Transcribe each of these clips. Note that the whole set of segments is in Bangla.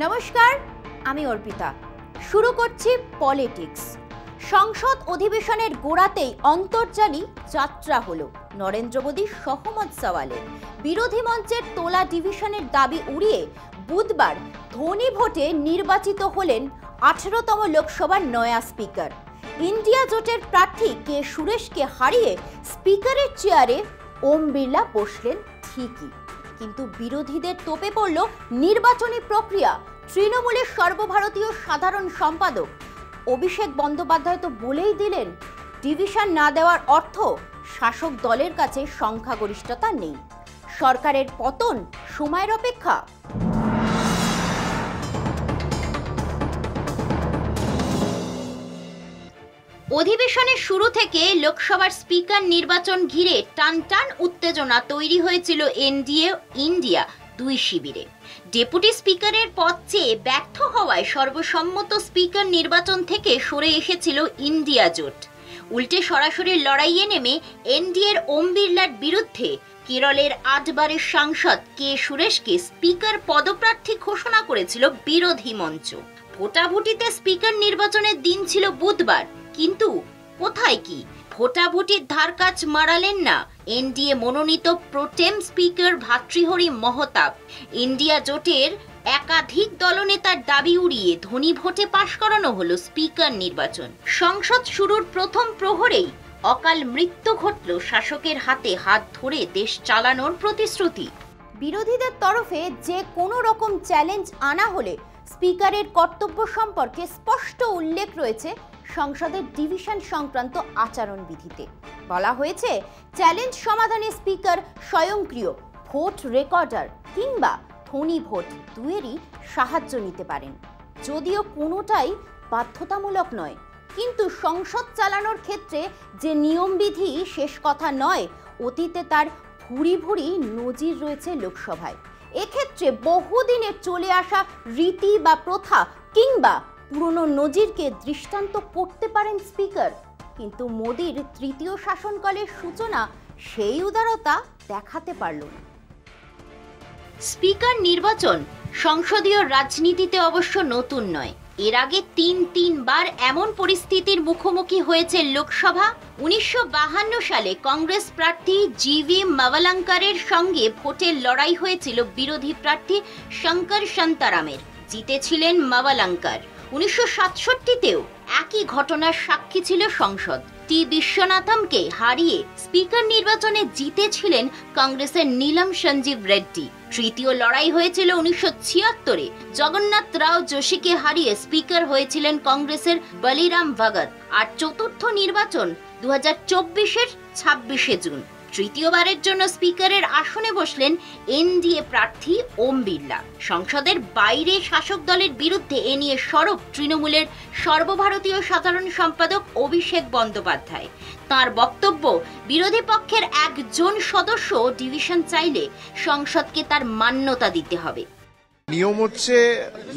নমস্কার, আমি অর্পিতা। শুরু করছি পলিটিক্স। সংসদ অধিবেশনের গোড়াতেই অন্তর্জালী যাত্রা হলো নরেন্দ্র মোদীর সহমত সওয়ালে। বিরোধী মঞ্চের তোলা ডিভিশনের দাবি উড়িয়ে বুধবার ধ্বনি ভোটে নির্বাচিত হলেন 18তম লোকসভার নয়া স্পিকার। ইন্ডিয়া জোটের প্রার্থী কে সুরেশকে হারিয়ে স্পিকারের চেয়ারে ওম বিড়লা বসলেন ঠিকই, কিন্তু বিরোধীদের তোপে পড়ল নির্বাচনী প্রক্রিয়া। তৃণমূলের সর্বভারতীয় সাধারণ সম্পাদক অভিষেক বন্দ্যোপাধ্যায় তো বলেই দিলেন, ডিভিশন না দেওয়ার অর্থ শাসক দলের কাছে সংখ্যাগরিষ্ঠতা নেই, সরকারের পতন সময়ের অপেক্ষা। অধিবেশনের শুরু থেকে লোকসভার স্পিকার নির্বাচন ঘিরে টানটান উত্তেজনা তৈরি হয়েছিল এনডিএ ইন্ডিয়া দুই শিবিরে। ডেপুটি স্পিকারের পদ চেয়ে ব্যর্থ হওয়ায় সর্বসম্মত স্পিকার নির্বাচন থেকে সরে এসেছিল ইন্ডিয়া জোট। উল্টে সরাসরি লড়াইয়ে নেমে এনডিএর ওম বিড়লার বিরুদ্ধে কেরলের 8 বারের সাংসদ কে সুরেশকে স্পিকার পদপ্রার্থী ঘোষণা করেছিল বিরোধী মঞ্চ। ভোটাভুটিতে স্পিকার নির্বাচনের দিন ছিল বুধবার, কিন্তু কোথায় কি ভোটাভুটির ধার কাজ মারালেন না এনডিএ মনোনীত প্রোটেম স্পিকার ভাতৃহরি মহতাব। ইন্ডিয়া জোটের একাধিক দলনেতার দাবি উড়িয়ে ধ্বনি ভোটে পাশ করানো হলো স্পিকার নির্বাচন। সংসদ শুরুর প্রথম প্রহরেই অকাল মৃত্যু ঘটল শাসকের হাতে হাত ধরে দেশ চালানোর প্রতিশ্রুতি। বিরোধীদের তরফে যে কোনো রকম চ্যালেঞ্জ আনা হলে স্পিকারের কর্তব্য সম্পর্কে স্পষ্ট উল্লেখ রয়েছে সংসদের ডিভিশন সংক্রান্ত আচরণবিধিতে। বলা হয়েছে, চ্যালেঞ্জ সমাধানে স্পিকার স্বয়ংক্রিয় ভোট রেকর্ডার কিংবা ধ্বনি ভোট দুয়েরই সাহায্য নিতে পারেন, যদিও কোনোটাই বাধ্যতামূলক নয়। কিন্তু সংসদ চালানোর ক্ষেত্রে যে নিয়মবিধি শেষ কথা নয়, অতীতে তার ভুরি ভুরি নজির রয়েছে লোকসভায়। এক্ষেত্রে বহুদিনের চলে আসা রীতি বা প্রথা কিংবা পুরনো নজিরকে দৃষ্টান্ত করতে পারেন স্পিকার, কিন্তু মোদির তৃতীয় শাসনকালের সূচনা সেই উদারতা দেখাতে পারল না। স্পিকার নির্বাচন সংসদীয় রাজনীতিতে অবশ্য নতুন নয়। এর আগে তিনবার এমন পরিস্থিতির মুখোমুখি হয়েছে লোকসভা। 1952 সালে কংগ্রেস প্রার্থী জিভি মাভালাঙ্কারের সঙ্গে ভোটের লড়াই হয়েছিল বিরোধী প্রার্থী শঙ্কর শান্তারামের, জিতেছিলেন মাভালাঙ্কার। 1967তেও একই ঘটনার সাক্ষী ছিল সংসদ। টি বিশ্বনাথমকে হারিয়ে স্পিকার নির্বাচনে জিতেছিলেন কংগ্রেসের নীলম সঞ্জীব রেড্ডি। তৃতীয় লড়াই হয়েছিল 1976-এ, জগন্নাথ রাও যোশীকে হারিয়ে স্পিকার হয়েছিলেন কংগ্রেসের বলিরাম ভগত। আর চতুর্থ নির্বাচন 2024-এর 26শে জুন। তৃতীয়বারের জন্য স্পিকারের আসনে বসলেন এনডিএ প্রার্থী ওম বিড়লা। সংসদের বাইরে শাসক দলের বিরুদ্ধে এ নিয়ে সরব তৃণমূলের সর্বভারতীয় সাধারণ সম্পাদক অভিষেক বন্দ্যোপাধ্যায়। তার বক্তব্য, বিরোধী পক্ষের একজন সদস্য ডিভিশন চাইলে সংসদকে তার মান্যতা দিতে হবে। নিয়ম হচ্ছে,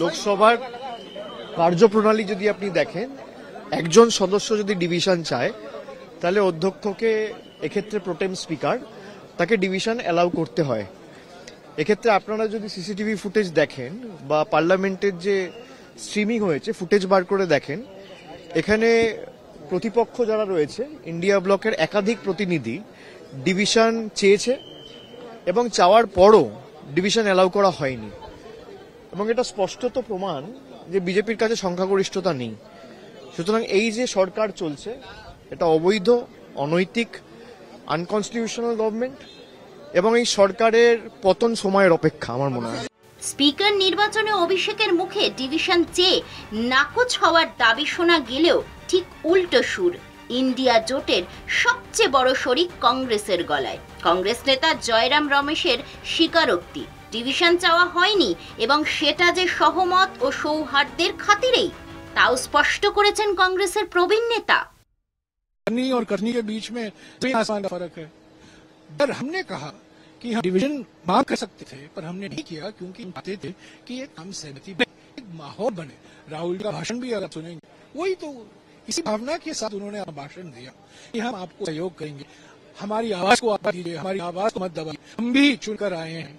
লোকসভার কার্যপ্রণালী যদি আপনি দেখেন, একজন সদস্য যদি ডিভিশন চায় তাহলে অধ্যক্ষকে, এক্ষেত্রে প্রোটেম স্পিকার, তাকে ডিভিশন অ্যালাউ করতে হয়। এক্ষেত্রে আপনারা যদি সিসিটিভি ফুটেজ দেখেন বা পার্লামেন্টের যে স্ট্রিমিং হয়েছে ফুটেজ বার করে দেখেন, এখানে প্রতিপক্ষ যারা রয়েছে ইন্ডিয়া ব্লকের একাধিক প্রতিনিধি ডিভিশন চেয়েছে এবং চাওয়ার পরও ডিভিশন অ্যালাউ করা হয়নি, এবং এটা স্পষ্টত প্রমাণ যে বিজেপির কাছে সংখ্যাগরিষ্ঠতা নেই। সুতরাং এই যে সরকার চলছে, এটা অবৈধ, অনৈতিক, আনকনস্টিটিউশনাল গভর্নমেন্ট, এবং এই সরকারের পতন সময়ের অপেক্ষা আমার মনে হয়। স্পিকার নির্বাচনে অভিষেকের মুখে ডিভিশন চেয়ে নাকচ হওয়ার দাবি শোনা গেলেও ঠিক উল্টো সুর ইন্ডিয়া জোটের সবচেয়ে বড় শরিক কংগ্রেসের গলায়। কংগ্রেস নেতা জয়রাম রমেশের স্বীকারোক্তি, ডিভিশন চাওয়া হয়নি এবং সেটা যে সহমত ও সৌহার্দ্যের খাতিরেই, তাও স্পষ্ট করেছেন কংগ্রেসের প্রবীণ নেতা। करनी और करनी के बीच में जमीन आसमान का फर्क है। पर हमने कहा कि हम डिवीजन मांग कर सकते थे, पर हमने नहीं किया क्योंकि चाहते थे कि एक हम सहमति बने, एक माहौल बने। राहुल का भाषण भी अगर सुनेंगे, वही तो इसी भावना के साथ उन्होंने भाषण दिया कि हम आपको सहयोग करेंगे, हमारी आवाज को आप दीजिए, हमारी आवाज को मत दबाइए, हम भी चुनकर आए हैं,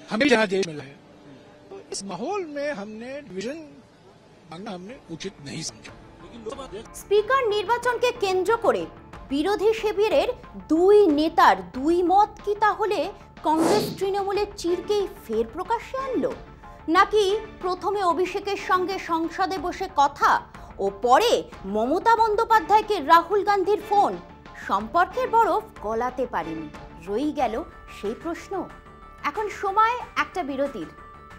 हमें जहाँ देश मिला है। तो इस माहौल में हमने डिवीजन मांगना हमने उचित नहीं समझा। স্পিকার নির্বাচনকে কেন্দ্র করে বিরোধী শিবিরের দুই নেতার দুই মত কি তাহলে কংগ্রেস তৃণমূলের চিরকেই ফের প্রকাশ্যে আনলো, নাকি প্রথমে অভিষেকের সঙ্গে সংসদে বসে কথা ও পরে মমতা বন্দ্যোপাধ্যায়কে রাহুল গান্ধীর ফোন সম্পর্কের বরফ গলাতে পারেনি? রয়েই গেল সেই প্রশ্ন। এখন সময় একটা বিরতির,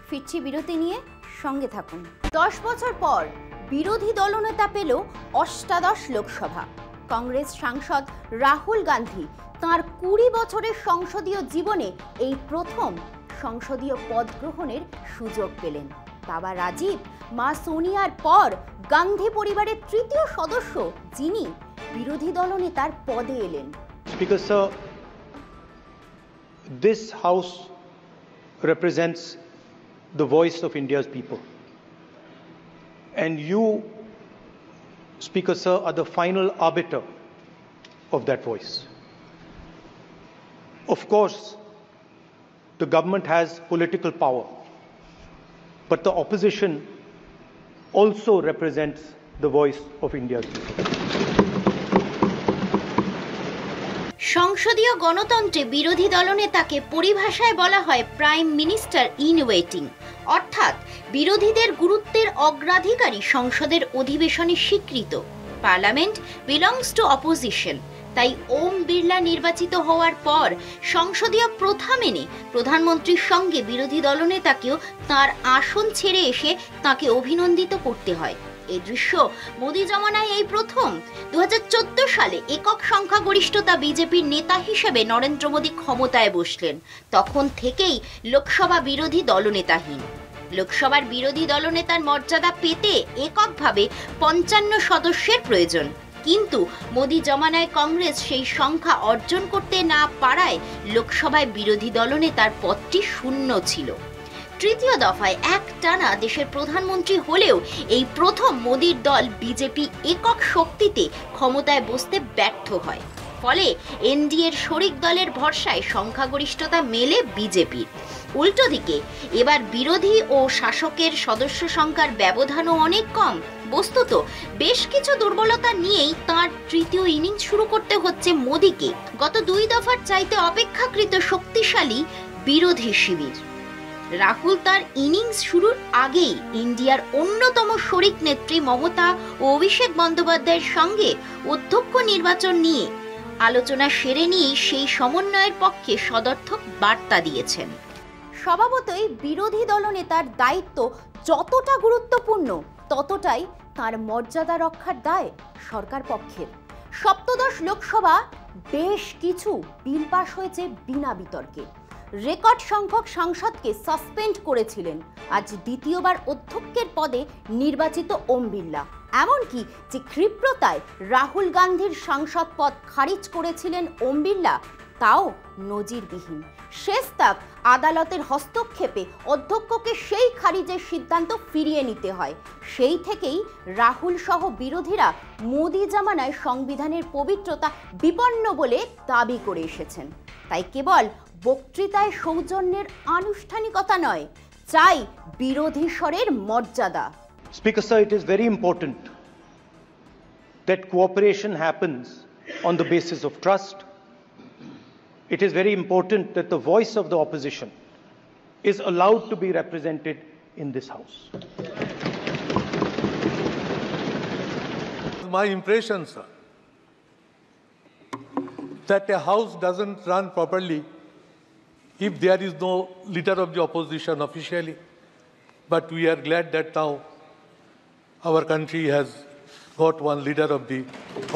ফিরছি বিরতি নিয়ে, সঙ্গে থাকুন। 10 বছর পর বিরোধী দলনেতা পেল অষ্টাদশ লোকসভা। কংগ্রেস সাংসদ রাহুল গান্ধী তাঁর 20 বছরের সংসদীয় জীবনে এই প্রথম সংসদীয় পদ গ্রহণের সুযোগ পেলেন। বাবা রাজীব, মা সোনিয়ার পর গান্ধী পরিবারের তৃতীয় সদস্য যিনি বিরোধী দলনেতার পদে এলেন। Speaker sir, this house represents the voice of India's people. And you, Speaker sir, are the final arbiter of that voice. Of course, the government has political power, but the opposition also represents the voice of India's people. সংসদীয় গণতন্ত্রে বিরোধী দলনেতাকে পরিভাষায় বলা হয় প্রাইম মিনিস্টার ইন ওয়েটিং, অর্থাৎ বিরোধীদের গুরুত্বের অগ্রাধিকারী সংসদের অধিবেশনে স্বীকৃত। Parliament belongs to opposition. তাই ওম বিড়লা নির্বাচিত হওয়ার পর সংসদীয় প্রথা মেনে প্রধানমন্ত্রীর সঙ্গে বিরোধী দলনেতাকেও তার আসন ছেড়ে এসে তাকে অভিনন্দিত করতে হয়। এই দৃশ্য মোদি জমানায় এই প্রথম। 2014 সালে একক সংখ্যাগরিষ্ঠতা বিজেপির নেতা হিসেবে নরেন্দ্র মোদী ক্ষমতায় বসলেন। তখন থেকেই লোকসভা বিরোধী দলনেতাহীন। লোকসভার বিরোধী দলনেতার মর্যাদা পেতে এককভাবে 55 সদস্যের প্রয়োজন, কিন্তু মোদি জমানায় কংগ্রেস সেই সংখ্যা অর্জন করতে না পারায় লোকসভায় বিরোধী দলনেতার পদটি শূন্য ছিল। তৃতীয় দফায় একটানা দেশের প্রধানমন্ত্রী হলেও এই প্রথম মোদির দল বিজেপি একক শক্তিতে ক্ষমতায় বসতে ব্যর্থ হয়। ফলে এনডিএর শরিক দলের ভরসায় সংখ্যাগরিষ্ঠতা মেলে বিজেপির। উল্টো দিকে এবার বিরোধী ও শাসকের সদস্য সংখ্যার ব্যবধানও অনেক কম। বস্তুত বেশ কিছু দুর্বলতা নিয়েই তাঁর তৃতীয় ইনিংস শুরু করতে হচ্ছে মোদিকে। গত 2 দফার চাইতে অপেক্ষাকৃত শক্তিশালী বিরোধী শিবির। রাহুল তার ইনিংস শুরুর আগেই ইন্ডিয়ার অন্যতম শরিক নেত্রী মমতা ও অভিষেক বন্দ্যোপাধ্যায়ের সঙ্গে অধ্যক্ষ নির্বাচন নিয়ে আলোচনা সেরে নিয়ে সেই সমন্বয়ের পক্ষে সদর্থক বার্তা দিয়েছেন। স্বভাবতই বিরোধী দলনেতার দায়িত্ব যতটা গুরুত্বপূর্ণ ততটাই তার মর্যাদা রক্ষার দায় সরকার পক্ষের। সপ্তদশ লোকসভা বেশ কিছু বিল পাশ হয়েছে বিনা বিতর্কে। রেকর্ড সংখ্যক সাংসদকে সাসপেন্ড করেছিলেন। আজ দ্বিতীয়বার অধ্যক্ষের পদে নির্বাচিত ওম বিড়লা। এমনকি যে ক্ষিপ্রতায় রাহুল গান্ধীর সাংসদ পদ খারিজ করেছিলেন ওম বিড়লা, তাও নজিরবিহীন। শেষ তাক আদালতের হস্তক্ষেপে অধ্যক্ষকে সেই খারিজের সিদ্ধান্ত ফিরিয়ে নিতে হয়। সেই থেকেই রাহুল সহ বিরোধীরা মোদি জামানায় সংবিধানের পবিত্রতা বিপন্ন বলে দাবি করে এসেছেন। তাই কেবল বক্তৃতায় সৌজন্যের আনুষ্ঠানিকতা নয়, চাই বিরোধী স্বরের মর্যাদা। Speaker sir, it is very important that cooperation happens on the basis of trust. It is very important that the voice of the opposition is allowed to be represented in this house. My impression, sir, that a house doesn't run properly if there is no leader of the opposition officially. But we are glad that now our country has got one leader of the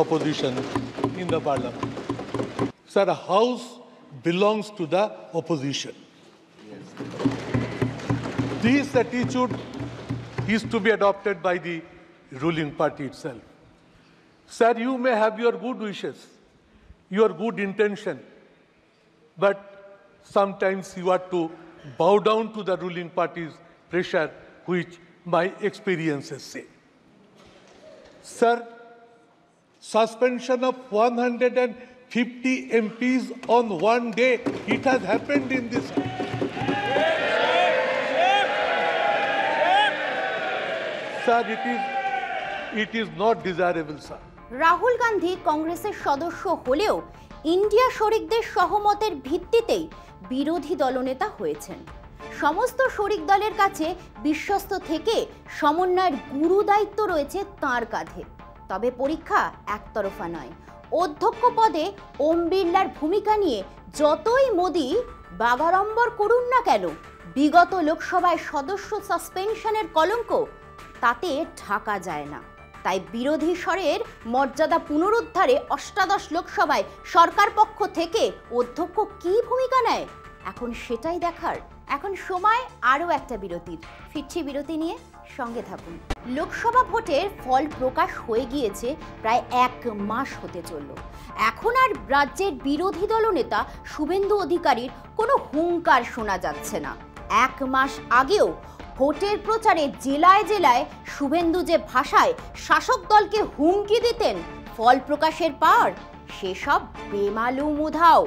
opposition in the parliament. Sir, a house belongs to the opposition. Yes. This attitude is to be adopted by the ruling party itself. Sir, you may have your good wishes, your good intention, but sometimes you have to bow down to the ruling party's pressure, which my experiences say. Sir, suspension of 150 MPs on one day, it has happened in this country. sir, it is not desirable, sir. Rahul Gandhi কংগ্রেসের সদস্য হলেও ইন্ডিয়া শরিকদের সহমতের ভিত্তিতেই বিরোধী দলনেতা হয়েছেন। সমস্ত শরিক দলের কাছে বিশ্বস্ত থেকে সমন্বয়ের গুরু দায়িত্ব রয়েছে তাঁর কাঁধে। তবে পরীক্ষা একতরফা নয়। অধ্যক্ষ পদে ওম বিড়লার ভূমিকা নিয়ে যতই মোদি বাগাড়ম্বর করুন না কেন, বিগত লোকসভায় সদস্য সাসপেনশনের কলঙ্ক তাতে ঢাকা যায় না। তাই বিরোধী স্বরের মর্যাদা পুনরুদ্ধারে অষ্টাদশ লোকসভায় সরকার পক্ষ থেকে অধ্যক্ষ কী ভূমিকা নেয়, এখন সেটাই দেখার। এখন সময় আরও একটা বিরতির। ফিরছি বিরতি নিয়ে, সঙ্গে থাকুন। লোকসভা ভোটের ফল প্রকাশ হয়ে গিয়েছে, প্রায় 1 মাস হতে চলল। এখন আর রাজ্যের বিরোধী দলনেতা শুভেন্দু অধিকারীর কোনো হুঙ্কার শোনা যাচ্ছে না। 1 মাস আগেও ভোটের প্রচারে জেলায় জেলায় শুভেন্দু যে ভাষায় শাসক দলকে হুমকি দিতেন ফল প্রকাশের পর, সেসব বেমালুম উধাও।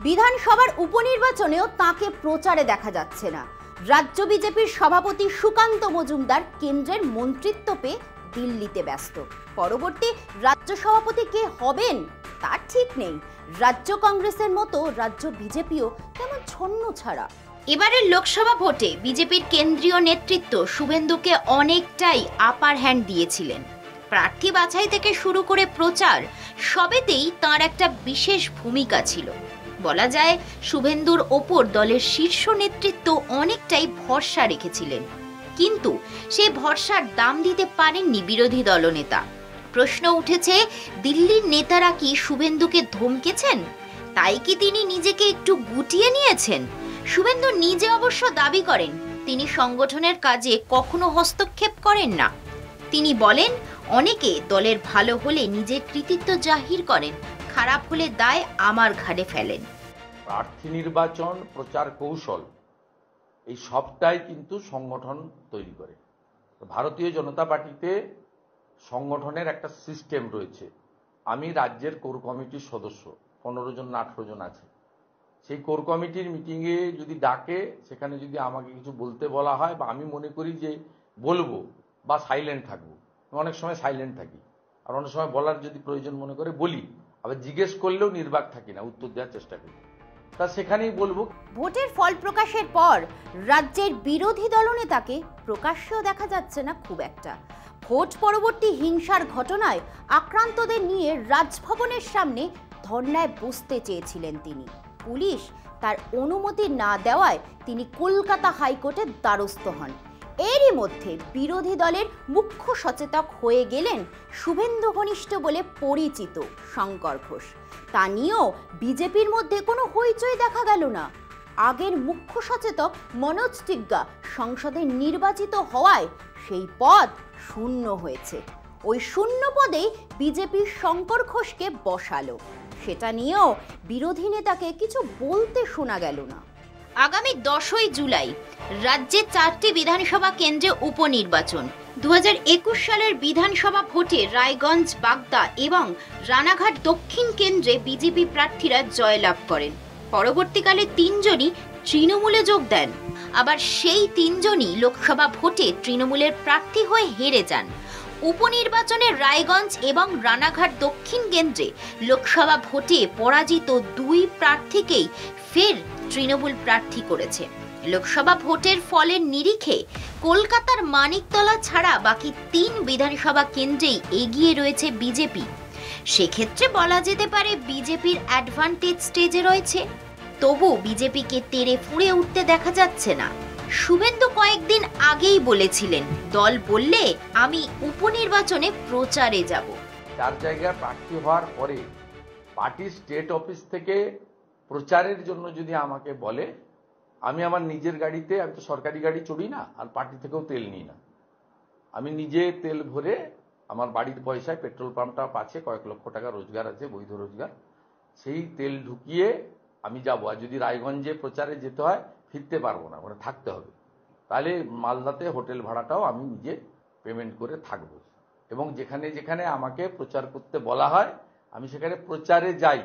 বিধানসভার উপনির্বাচনেও তাকে প্রচারে দেখা যাচ্ছে না। রাজ্য বিজেপির সভাপতি সুকান্ত মজুমদার কেন্দ্রের মন্ত্রিত্ব পেয়ে দিল্লিতে ব্যস্ত। পরবর্তী রাজ্য সভাপতি কে হবেন তার ঠিক নেই। রাজ্য কংগ্রেসের মতো রাজ্য বিজেপিও তেমন ছন্ন ছাড়া। এবারের লোকসভা ভোটে বিজেপির কেন্দ্রীয় নেতৃত্ব শুভেন্দুকে অনেকটাই আপার হ্যান্ড দিয়েছিলেন। প্রার্থী বাছাই থেকে শুরু করে প্রচার সবেতেই তাঁর একটা বিশেষ ভূমিকা ছিল। বলা যায় শুভেন্দুর ওপর দলের শীর্ষ নেতৃত্ব অনেকটাই ভরসা রেখেছিলেন, কিন্তু সেই ভরসার দাম দিতে পারেননি বিরোধী দলনেতা। প্রশ্ন উঠেছে, দিল্লির নেতারা কি শুভেন্দুকে ধমকেছেন? তাই কি তিনি নিজেকে একটু গুটিয়ে নিয়েছেন? শুভেন্দু নিজে অবশ্য দাবি করেন তিনি সংগঠনের কাজে কখনো হস্তক্ষেপ করেন না। তিনি বলেন, অনেকে দলের ভালো হলে নিজের কৃতিত্ব জাহির করেন, খারাপ হলে দায় আমার ঘাড়ে ফেলেন। প্রার্থী নির্বাচন, প্রচার কৌশল, এই সবটাই কিন্তু সংগঠন তৈরি করে। ভারতীয় জনতা পার্টিতে সংগঠনের একটা সিস্টেম রয়েছে। আমি রাজ্যের কোর কমিটির সদস্য, 15 জন না 18 জন আছে। সেই কোর কমিটির মিটিংয়ে যদি ডাকে, সেখানে যদি আমাকে কিছু বলতে বলা হয় বা আমি মনে করি যে বলবো বা সাইলেন্ট থাকবো, অনেক সময় সাইলেন্ট থাকি, আর অনেক সময় বলার যদি প্রয়োজন মনে করে বলি, আবার জিজ্ঞেস করলেও নির্বাক থাকি না, উত্তর দেওয়ার চেষ্টা করি, তা সেখানেই বলবো। ভোটের ফল প্রকাশের পর রাজ্যের বিরোধী দলনেতাকে প্রকাশ্যেও দেখা যাচ্ছে না খুব একটা। ভোট পরবর্তী হিংসার ঘটনায় আক্রান্তদের নিয়ে রাজভবনের সামনে ধর্নায় বসতে চেয়েছিলেন তিনি। পুলিশ তার অনুমতি না দেওয়ায় তিনি কলকাতা হাইকোর্টের দ্বারস্থ হন। এরই মধ্যে বিরোধী দলের মুখ্য সচেতক হয়ে গেলেন শুভেন্দু ঘনিষ্ঠ বলে পরিচিত শঙ্কর ঘোষ। তা নিয়েও বিজেপির মধ্যে কোনো হইচই দেখা গেল না। আগের মুখ্য সচেতক মনোজ টিগ্গা সংসদে নির্বাচিত হওয়ায় সেই পদ শূন্য হয়েছে। ওই শূন্য পদেই বিজেপি শঙ্কর ঘোষকে বসালো। সেটা নিয়েও বিরোধী নেতাকে কিছু বলতে শোনা গেল না। আগামী 10ই জুলাই রাজ্যে 4টি বিধানসভা কেন্দ্রে উপনির্বাচন। 2021 সালের বিধানসভা ভোটে রায়গঞ্জ, বাগদা এবং রানাঘাট দক্ষিণ কেন্দ্রে বিজেপি প্রার্থীরা জয়লাভ করেন। পরবর্তীকালে 3 জনই তৃণমূলে যোগ দেন। আবার সেই 3 জনই লোকসভা ভোটে তৃণমূলের প্রার্থী হয়ে হেরে যান। উপনির্বাচনে রায়গঞ্জ এবং রানাঘাট দক্ষিণ কেন্দ্রে লোকসভা ভোটে পরাজিত 2 প্রার্থীকেই ফের তৃণমূল প্রার্থী করেছে। লোকসভা ভোটের ফলের নিরিখে কলকাতার মানিকতলা ছাড়া বাকি 3 বিধানসভা কেন্দ্রেই এগিয়ে রয়েছে বিজেপি। সেক্ষেত্রে বলা যেতে পারে বিজেপির অ্যাডভান্টেজ স্টেজে রয়েছে। তবু বিজেপিকে তেড়ে ফুঁড়ে উঠতে দেখা যাচ্ছে না। শুভেন্দু কয়েকদিন আগেই বলেছিলেন, দল বললে আমি উপনির্বাচনে প্রচারে যাব। 4 জায়গায় প্রার্থী হওয়ার পরে পার্টির স্টেট অফিস থেকে প্রচারের জন্য যদি আমাকে বলে, আমি আমার নিজের গাড়িতে, আমি তো সরকারি গাড়ি চড়ি না, আর পার্টি থেকেও তেল নিই না, আমি নিজে তেল ভরে আমার বাড়ির পয়সায়, পেট্রোল পাম্পটা পাচ্ছে, কয়েক লক্ষ টাকা রোজগার আছে, বৈধ রোজগার, সেই তেল ঢুকিয়ে আমি যাব। আর যদি রায়গঞ্জে প্রচারে যেতে হয়, ফিরতে পারবো না, ওখানে থাকতে হবে, তাহলে মালদাতে হোটেল ভাড়াটাও আমি নিজে পেমেন্ট করে থাকবো। এবং যেখানে যেখানে আমাকে প্রচার করতে বলা হয় আমি সেখানে প্রচারে যাই।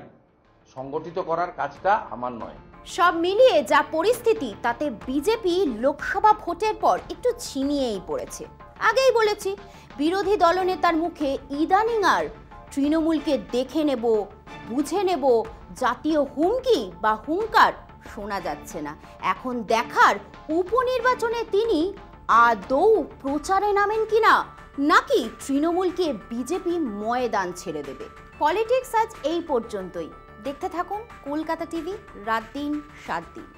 সংগঠিত করার কাজটা আমার নয়। সব মিলিয়ে যা পরিস্থিতি, তাতে বিজেপি লোকসভা ভোটের পর একটু ছিনিয়েই পড়েছে। আগেই বলেছি, বিরোধী দলনেতার মুখে ইদানিং আর তৃণমূলকে দেখে নেব, বুঝে নেব, জাতীয় হুমকি বা হুঙ্কার শোনা যাচ্ছে না। এখন দেখার উপনির্বাচনে তিনি আদৌ প্রচারে নামেন কিনা, নাকি তৃণমূলকে বিজেপি ময়দান ছেড়ে দেবে। পলিটিক্স আজ এই পর্যন্তই। দেখতে থাকুন কলকাতা টিভি, রাত দিন 7 দিন।